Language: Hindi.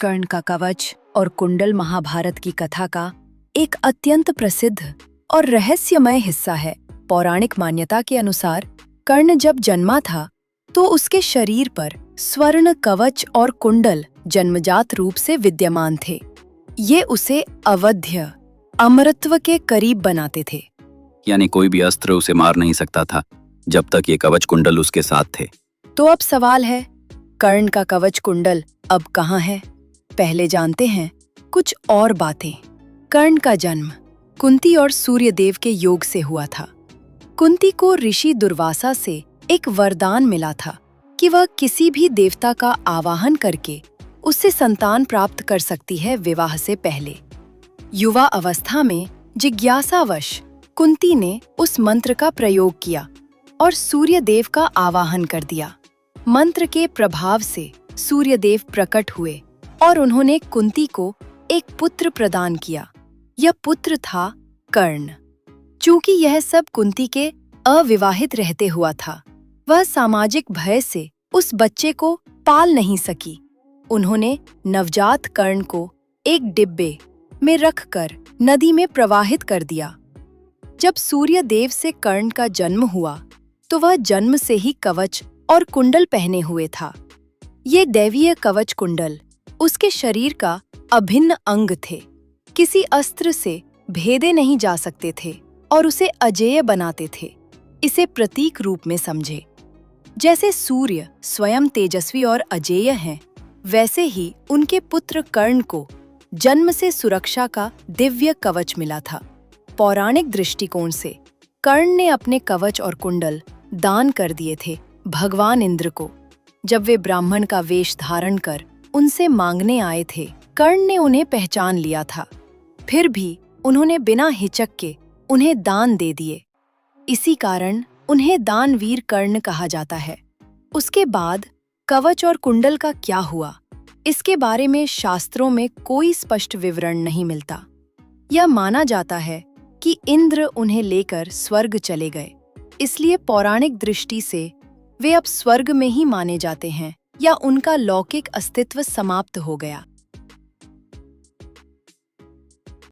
कर्ण का कवच और कुंडल महाभारत की कथा का एक अत्यंत प्रसिद्ध और रहस्यमय हिस्सा है। पौराणिक मान्यता के अनुसार कर्ण जब जन्मा था तो उसके शरीर पर स्वर्ण कवच और कुंडल जन्मजात रूप से विद्यमान थे। ये उसे अवध्य अमरत्व के करीब बनाते थे। यानी कोई भी अस्त्र उसे मार नहीं सकता था जब तक ये कवच कुंडल उसके साथ थे। तो अब सवाल है, कर्ण का कवच कुंडल अब कहाँ है? पहले जानते हैं कुछ और बातें। कर्ण का जन्म कुंती और सूर्यदेव के योग से हुआ था। कुंती को ऋषि दुर्वासा से एक वरदान मिला था कि वह किसी भी देवता का आवाहन करके उससे संतान प्राप्त कर सकती है विवाह से पहले। युवा अवस्था में जिज्ञासावश कुंती ने उस मंत्र का प्रयोग किया और सूर्यदेव का आवाहन कर दिया। मंत्र के प्रभाव से सूर्यदेव प्रकट हुए और उन्होंने कुंती को एक पुत्र प्रदान किया। यह पुत्र था कर्ण। चूंकि यह सब कुंती के अविवाहित रहते हुआ था, वह सामाजिक भय से उस बच्चे को पाल नहीं सकी। उन्होंने नवजात कर्ण को एक डिब्बे में रखकर नदी में प्रवाहित कर दिया। जब सूर्यदेव से कर्ण का जन्म हुआ तो वह जन्म से ही कवच और कुंडल पहने हुए था। ये दैवीय कवच कुंडल उसके शरीर का अभिन्न अंग थे। किसी अस्त्र से भेदे नहीं जा सकते थे और उसे अजेय बनाते थे। इसे प्रतीक रूप में समझे। जैसे सूर्य स्वयं तेजस्वी और अजेय हैं, वैसे ही उनके पुत्र कर्ण को जन्म से सुरक्षा का दिव्य कवच मिला था। पौराणिक दृष्टिकोण से कर्ण ने अपने कवच और कुंडल दान कर दिए थे भगवान इंद्र को। जब वे ब्राह्मण का वेश धारण कर उनसे मांगने आए थे, कर्ण ने उन्हें पहचान लिया था। फिर भी उन्होंने बिना हिचक के उन्हें दान दे दिए। इसी कारण उन्हें दानवीर कर्ण कहा जाता है। उसके बाद कवच और कुंडल का क्या हुआ, इसके बारे में शास्त्रों में कोई स्पष्ट विवरण नहीं मिलता। यह माना जाता है कि इंद्र उन्हें लेकर स्वर्ग चले गए, इसलिए पौराणिक दृष्टि से वे अब स्वर्ग में ही माने जाते हैं या उनका लौकिक अस्तित्व समाप्त हो गया।